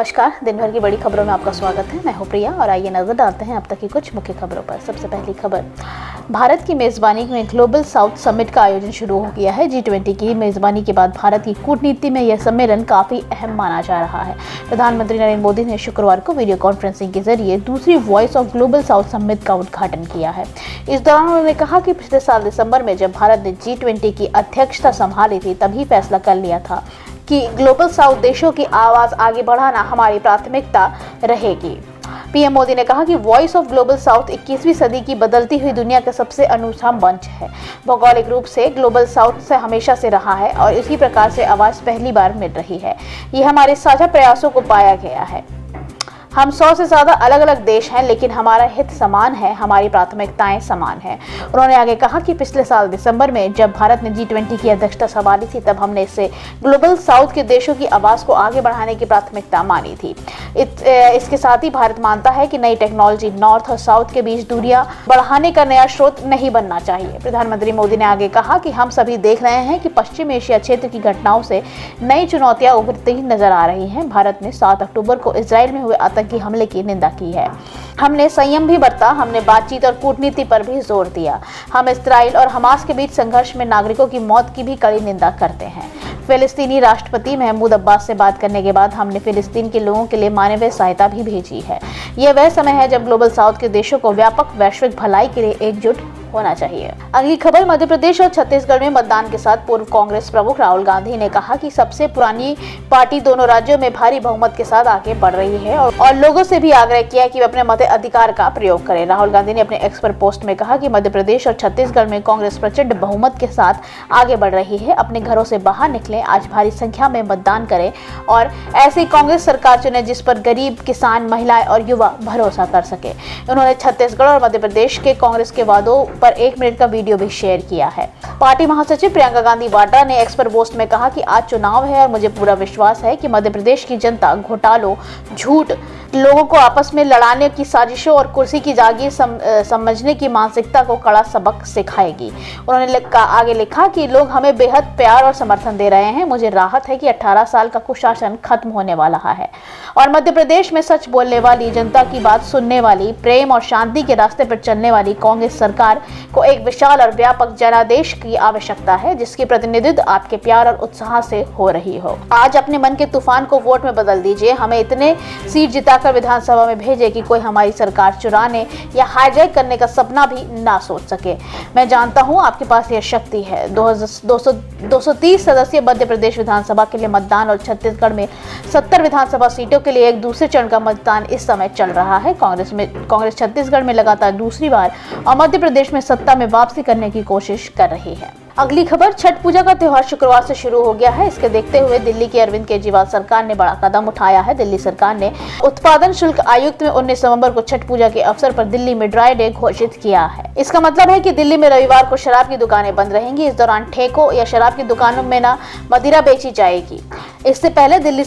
नमस्कार। दिन भर की बड़ी खबरों में आपका स्वागत है। मैं हूं प्रिया और आइए नजर डालते हैं अब तक की कुछ मुख्य खबरों पर। सबसे पहली खबर, भारत की मेजबानी में ग्लोबल साउथ समिट का आयोजन शुरू हो गया है। G20 की मेजबानी के बाद भारत की कूटनीति में यह सम्मेलन काफी अहम माना जा रहा है। प्रधानमंत्री नरेंद्र मोदी ने शुक्रवार को वीडियो कॉन्फ्रेंसिंग के जरिए दूसरी voice of global south summit का उद्घाटन किया है। इस दौरान उन्होंने कहा कि पिछले साल दिसंबर में जब भारत ने G20 की अध्यक्षता संभाली थी, तभी फैसला कर लिया था कि ग्लोबल साउथ देशों की आवाज आगे बढ़ाना हमारी प्राथमिकता रहेगी। पीएम मोदी ने कहा कि वॉइस ऑफ ग्लोबल साउथ 21वीं सदी की बदलती हुई दुनिया का सबसे अनूठा मंच है। भौगोलिक रूप से ग्लोबल साउथ से हमेशा से रहा है और इसी प्रकार से आवाज पहली बार मिल रही है। ये हमारे साझा प्रयासों को पाया गया है। हम 100 से ज्यादा अलग अलग देश हैं, लेकिन हमारा हित समान है, हमारी प्राथमिकताएं समान हैं। उन्होंने आगे कहा कि पिछले साल दिसंबर में जब भारत ने G20 की अध्यक्षता संभाली थी, तब हमने इससे ग्लोबल साउथ के देशों की आवाज को आगे बढ़ाने की प्राथमिकता मानी थी। इसके साथ ही भारत मानता है कि नई टेक्नोलॉजी नॉर्थ और साउथ के बीच दूरियां बढ़ाने का नया स्रोत नहीं बनना चाहिए। प्रधानमंत्री मोदी ने आगे कहा कि हम सभी देख रहे हैं कि पश्चिम एशिया क्षेत्र की घटनाओं से नई चुनौतियां उभरती नजर आ रही हैं। भारत ने 7 अक्टूबर को इजरायल में हुए आतंकी हमले की निंदा की है। हमने संयम भी बरता, हमने बातचीत और कूटनीति पर भी जोर दिया। हम इस्राइल और हमास के बीच संघर्ष में नागरिकों की मौत की भी कड़ी निंदा करते हैं। फिलिस्तीनी राष्ट्रपति महमूद अब्बास से बात करने के बाद हमने फिलिस्तीन के लोगों के लिए मानवीय सहायता भी भेजी है। यह वह समय है जब ग्लोबल साउथ के देशों को व्यापक वैश्विक भलाई के लिए एकजुट होना चाहिए। अगली खबर, मध्य प्रदेश और छत्तीसगढ़ में मतदान के साथ पूर्व कांग्रेस प्रमुख राहुल गांधी ने कहा कि सबसे पुरानी पार्टी दोनों राज्यों में भारी बहुमत के साथ आगे बढ़ रही है और लोगों से भी आग्रह किया कि वे अपने मताधिकार का प्रयोग करें। राहुल गांधी ने अपने एक्स पर पोस्ट में कहा कि मध्य प्रदेश और छत्तीसगढ़ में कांग्रेस प्रचंड बहुमत के साथ आगे बढ़ रही है। अपने घरों से बाहर निकलें, आज भारी संख्या में मतदान करें और ऐसी कांग्रेस सरकार चुने जिस पर गरीब, किसान, महिलाएं और युवा भरोसा कर सके। उन्होंने छत्तीसगढ़ और मध्य प्रदेश के कांग्रेस के वादों पर 1 मिनट का वीडियो भी शेयर किया है। पार्टी महासचिव प्रियंका गांधी वाड्रा ने एक्स पर पोस्ट में कहा कि आज चुनाव है और मुझे पूरा विश्वास है कि मध्य प्रदेश की जनता घोटालों, झूठ, लोगों को आपस में लड़ाने की साजिशों और कुर्सी की जागीर समझने की मानसिकता को कड़ा सबक सिखाएगी। उन्होंने आगे लिखा कि लोग हमें बेहद प्यार और समर्थन दे रहे हैं। मुझे राहत है कि 18 साल का कुशासन खत्म होने वाला है और मध्य प्रदेश में सच बोलने वाली, जनता की बात सुनने वाली, प्रेम और शांति के रास्ते पर चलने वाली कांग्रेस सरकार को एक विशाल और व्यापक जनादेश की आवश्यकता है, जिसकी प्रतिनिधित्व आपके प्यार और उत्साह से हो रही हो। आज अपने मन के तूफान को वोट में बदल दीजिए। हमें इतने सीट जिताकर विधानसभा में भेजे कि कोई हमारी सरकार चुराने या हाईजैक करने का सपना भी ना सोच सके। मैं जानता हूं आपके पास यह शक्ति है। 230 सदस्यीय मध्य प्रदेश विधानसभा के लिए मतदान और छत्तीसगढ़ में 70 विधानसभा सीटों के लिए एक दूसरे चरण का मतदान इस समय चल रहा है। कांग्रेस छत्तीसगढ़ में लगातार दूसरी बार और मध्य प्रदेश में सत्ता में वापसी करने की कोशिश कर रही है। अगली खबर, छठ पूजा का त्योहार शुक्रवार से शुरू हो गया है। इसके देखते हुए दिल्ली की अरविंद केजरीवाल सरकार ने बड़ा कदम उठाया है। दिल्ली सरकार ने उत्पादन शुल्क आयुक्त में 19 नवंबर को छठ पूजा के अवसर पर दिल्ली में ड्राई डे घोषित किया है। इसका मतलब है कि दिल्ली में रविवार को शराब की दुकानें बंद रहेंगी। इस दौरान ठेकों या शराब की दुकानों में न मदिरा बेची जाएगी। इससे पहले दिल्ली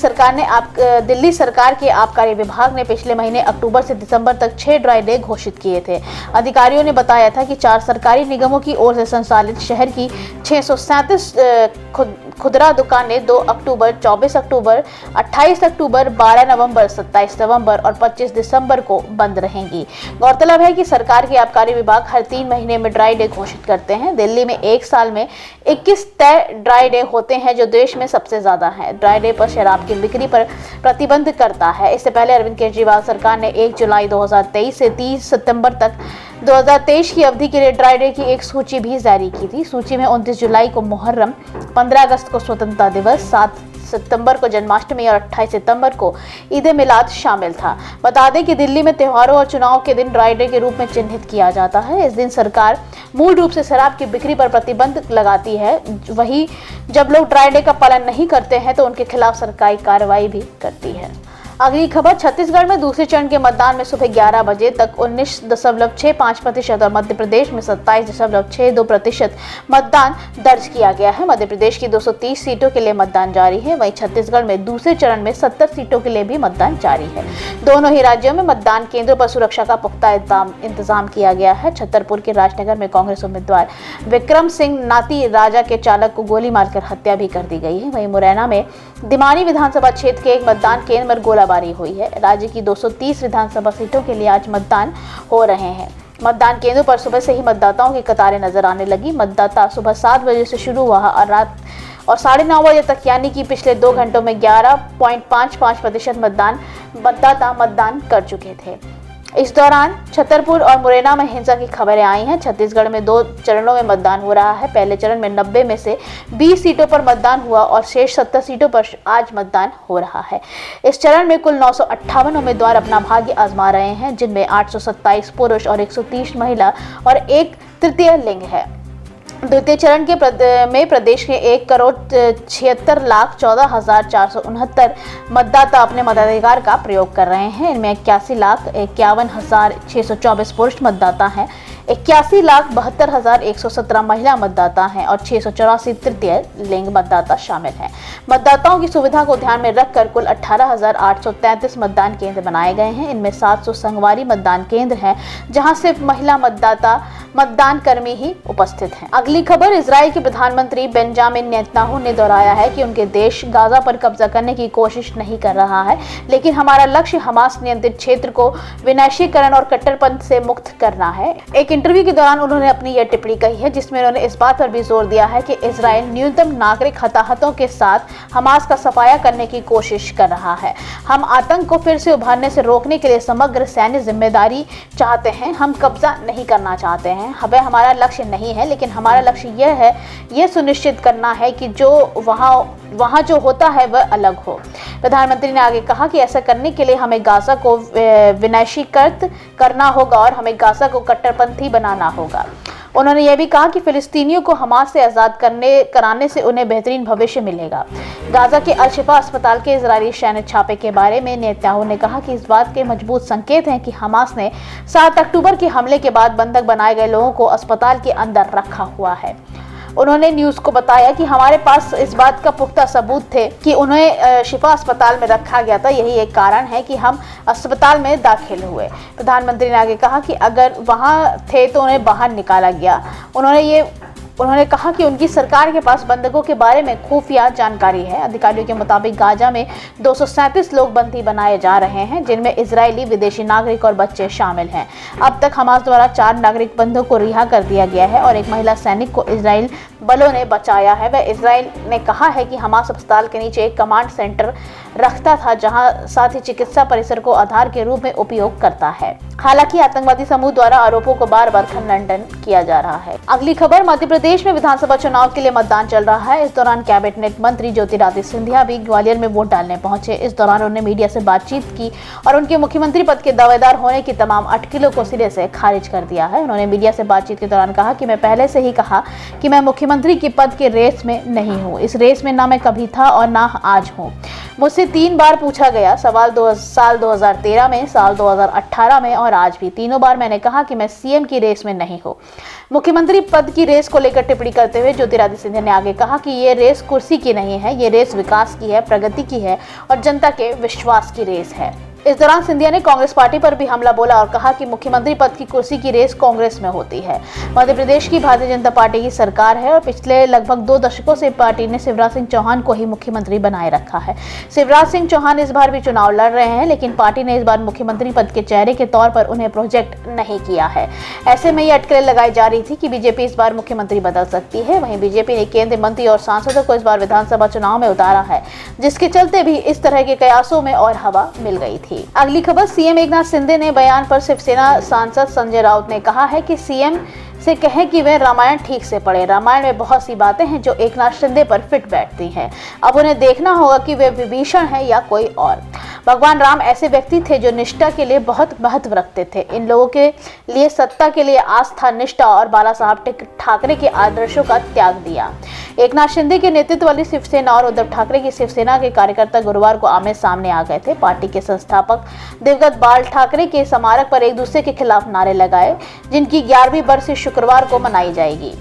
सरकार के आबकारी विभाग ने पिछले महीने अक्टूबर से दिसंबर तक 6 ड्राई डे घोषित किए थे। अधिकारियों ने बताया था कि 4 सरकारी निगमों की ओर से संचालित शहर की 637 खुदरा दुकानें 2 अक्टूबर, 24 अक्टूबर, 28 अक्टूबर, 12 नवंबर, 27 नवंबर और 25 दिसंबर को बंद रहेंगी। गौरतलब है कि सरकार के आबकारी विभाग हर 3 महीने में ड्राई डे घोषित करते हैं। दिल्ली में एक साल में 21 तय ड्राई डे होते हैं, जो देश में सबसे ज्यादा है। ड्राई डे पर शराब की बिक्री पर प्रतिबंध करता है। इससे पहले अरविंद केजरीवाल सरकार ने 1 जुलाई 2023 से 30 सितंबर तक 2023 की अवधि के लिए ड्राई डे की एक सूची भी जारी की थी। सूची में 29 जुलाई को मुहर्रम, 15 अगस्त को स्वतंत्रता दिवस, 7 सितंबर को जन्माष्टमी और 28 सितंबर को ईद ए मिलाद शामिल था। बता दें कि दिल्ली में त्योहारों और चुनाव के दिन ड्राई डे के रूप में चिन्हित किया जाता है। इस दिन सरकार मूल रूप से शराब की बिक्री पर प्रतिबंध लगाती है। वहीं जब लोग ड्राई डे का पालन नहीं करते हैं तो उनके खिलाफ सरकारी कार्रवाई भी करती है। अगली खबर, छत्तीसगढ़ में दूसरे चरण के मतदान में सुबह 11 बजे तक 19.65% और मध्य प्रदेश में 27.62% मतदान दर्ज किया गया है। मध्य प्रदेश की 230 सीटों के लिए मतदान जारी है। वहीं छत्तीसगढ़ में दूसरे चरण में 70 सीटों के लिए भी मतदान जारी है। दोनों ही राज्यों में मतदान केंद्रों पर सुरक्षा का पुख्ता इंतजाम किया गया है। छतरपुर के राजनगर में कांग्रेस उम्मीदवार विक्रम सिंह नाती राजा के चालक को गोली मारकर हत्या भी कर दी गई है। वहीं मुरैना में दिमानी विधानसभा क्षेत्र के एक मतदान केंद्र पर गोलाबारी हुई है। राज्य की 230 विधानसभा सीटों के लिए आज मतदान हो रहे हैं। मतदान केंद्रों पर सुबह से ही मतदाताओं की कतारें नजर आने लगी। मतदाता सुबह 7 बजे से शुरू हुआ और रात 9:30 बजे तक, यानी कि पिछले 2 घंटों में 11.55% मतदाता मतदान कर चुके थे। इस दौरान छतरपुर और मुरैना में हिंसा की खबरें आई हैं। छत्तीसगढ़ में 2 चरणों में मतदान हो रहा है। पहले चरण में 90 में से 20 सीटों पर मतदान हुआ और शेष 70 सीटों पर आज मतदान हो रहा है। इस चरण में कुल 958 उम्मीदवार अपना भाग्य आजमा रहे हैं, जिनमें 827 पुरुष और 130 महिला और 1 तृतीय लिंग है। द्वितीय चरण में प्रदेश के 1,76,14,469 मतदाता अपने मताधिकार का प्रयोग कर रहे हैं। इनमें 81,51,624 पुरुष मतदाता हैं, 81,72,117 महिला मतदाता हैं और 684 तृतीय लिंग मतदाता शामिल हैं। मतदाताओं की सुविधा को ध्यान में रखकर कुल 18,833 मतदान केंद्र बनाए गए हैं। इनमें 700 संगवारी मतदान केंद्र हैं, जहां सिर्फ महिला मतदान कर्मी ही उपस्थित हैं। अगली खबर, इजराइल के प्रधानमंत्री बेंजामिन नेतन्याहू ने दोहराया है कि उनके देश गाजा पर कब्जा करने की कोशिश नहीं कर रहा है, लेकिन हमारा लक्ष्य हमास नियंत्रित क्षेत्र को विनाशीकरण और कट्टरपंथ से मुक्त करना है। एक इंटरव्यू के दौरान उन्होंने अपनी यह टिप्पणी कही है, जिसमें उन्होंने इस बात पर भी जोर दिया है कि इजराइल न्यूनतम नागरिक हताहतों के साथ हमास का सफाया करने की कोशिश कर रहा है। हम आतंक को फिर से उभरने से रोकने के लिए समग्र सैन्य जिम्मेदारी चाहते हैं। हम कब्जा नहीं करना चाहते हैं। वह हमारा लक्ष्य नहीं है, लेकिन हमारा लक्ष्य यह है, यह सुनिश्चित करना है कि जो वहाँ जो होता है वह अलग हो। प्रधानमंत्री ने आगे कहा कि ऐसा करने के लिए हमें गाजा को विनाशीकृत करना होगा और हमें गाजा को कट्टरपंथी बनाना होगा। उन्होंने यह भी कहा कि फिलिस्तीनियों को हमास से आज़ाद कराने से उन्हें बेहतरीन भविष्य मिलेगा। गाजा के अल-शिफा अस्पताल के इजरायली सैन्य छापे के बारे में नेतन्याहू ने कहा कि इस बात के मजबूत संकेत हैं कि हमास ने 7 अक्टूबर के हमले के बाद बंधक बनाए गए लोगों को अस्पताल के अंदर रखा हुआ है। उन्होंने न्यूज़ को बताया कि हमारे पास इस बात का पुख्ता सबूत थे कि उन्हें शिफा अस्पताल में रखा गया था। यही एक कारण है कि हम अस्पताल में दाखिल हुए। प्रधानमंत्री ने आगे कहा कि अगर वहाँ थे तो उन्हें बाहर निकाला गया। उन्होंने कहा कि उनकी सरकार के पास बंधकों के बारे में खुफिया जानकारी है। अधिकारियों के मुताबिक गाजा में 237 लोग बंदी बनाए जा रहे हैं, जिनमें इजरायली, विदेशी नागरिक और बच्चे शामिल हैं। अब तक हमास द्वारा 4 नागरिक बंधकों को रिहा कर दिया गया है और एक महिला सैनिक को इजरायल बलों ने बचाया है। वह इजरायल ने कहा है कि हमास अस्पताल के नीचे एक कमांड सेंटर रखता था, जहां साथ ही चिकित्सा परिसर को आधार के रूप में उपयोग करता है। हालांकि आतंकवादी समूह द्वारा आरोपों को बार-बार खंडन किया जा रहा है। अगली खबर, मध्य प्रदेश में विधानसभा चुनाव के लिए मतदान चल रहा है। इस दौरान कैबिनेट मंत्री ज्योतिरादित्य सिंधिया भी ग्वालियर में वोट डालने पहुंचे। इस दौरान उन्होंने मीडिया से बातचीत की और उनके मुख्यमंत्री पद के दावेदार होने की तमाम अटकलों को सिरे से खारिज कर दिया है। उन्होंने मीडिया से बातचीत के दौरान कहा कि मैं पहले से ही कहा कि मैं मुख्यमंत्री के पद के रेस में नहीं हूँ। इस रेस में ना मैं कभी था और ना आज हूँ। मुझसे 3 बार पूछा गया सवाल, साल 2013 में, साल 2018 में और आज भी। तीनों बार मैंने कहा कि मैं सीएम की रेस में नहीं हूँ। मुख्यमंत्री पद की रेस को लेकर टिप्पणी करते हुए ज्योतिरादित्य सिंधिया ने आगे कहा कि ये रेस कुर्सी की नहीं है, ये रेस विकास की है, प्रगति की है और जनता के विश्वास की रेस है। इस दौरान सिंधिया ने कांग्रेस पार्टी पर भी हमला बोला और कहा कि मुख्यमंत्री पद की कुर्सी की रेस कांग्रेस में होती है। मध्य प्रदेश की भारतीय जनता पार्टी की सरकार है और पिछले लगभग 2 दशकों से पार्टी ने शिवराज सिंह चौहान को ही मुख्यमंत्री बनाए रखा है। शिवराज सिंह चौहान इस बार भी चुनाव लड़ रहे हैं, लेकिन पार्टी ने इस बार मुख्यमंत्री पद के चेहरे के तौर पर उन्हें प्रोजेक्ट नहीं किया है। ऐसे में ये अटकलें लगाई जा रही थी कि बीजेपी इस बार मुख्यमंत्री बदल सकती है। वहीं बीजेपी ने केंद्रीय मंत्री और सांसदों को इस बार विधानसभा चुनाव में उतारा है, जिसके चलते भी इस तरह के कयासों में और हवा मिल गई थी। अगली खबर, सीएम एकनाथ शिंदे ने बयान पर शिवसेना सांसद संजय राउत ने कहा है कि सीएम से कहें कि वे रामायण ठीक से पढ़े। रामायण में बहुत सी बातें हैं जो एकनाथ शिंदे पर फिट बैठती हैं। अब उन्हें देखना होगा कि वे विभीषण है या कोई और। भगवान राम ऐसे व्यक्ति थे जो निष्ठा के लिए बहुत महत्व रखते थे। इन लोगों के लिए सत्ता के लिए आस्था, निष्ठा और बाला साहब ठाकरे के आदर्शों का त्याग दिया। एकनाथ शिंदे के नेतृत्व वाली शिवसेना और उद्धव ठाकरे की शिवसेना के कार्यकर्ता गुरुवार को आमने सामने आ गए थे। पार्टी के संस्थापक दिवंगत बाल ठाकरे के स्मारक पर एक दूसरे के खिलाफ नारे लगाए, जिनकी 11वीं बरसी शुक्रवार को मनाई जाएगी।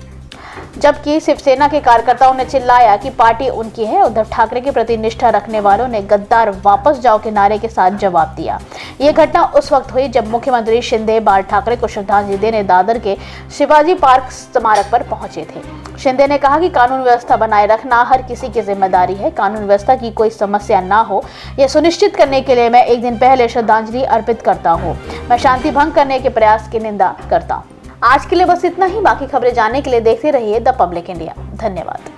जबकि शिवसेना के कार्यकर्ताओं ने चिल्लाया कि पार्टी उनकी है। उद्धव ठाकरे के प्रति निष्ठा रखने वालों ने गद्दार वापस जाओ के नारे के साथ जवाब दिया। ये घटना उस वक्त हुई जब मुख्यमंत्री शिंदे बाल ठाकरे को श्रद्धांजलि देने दादर के शिवाजी पार्क स्मारक पर पहुंचे थे। शिंदे ने कहा कि कानून व्यवस्था बनाए रखना हर किसी की जिम्मेदारी है। कानून व्यवस्था की कोई समस्या ना हो, यह सुनिश्चित करने के लिए मैं एक दिन पहले श्रद्धांजलि अर्पित करता हूं। मैं शांति भंग करने के प्रयास की निंदा करता हूं। आज के लिए बस इतना ही। बाकी खबरें जानने के लिए देखते रहिए द पब्लिक इंडिया। धन्यवाद।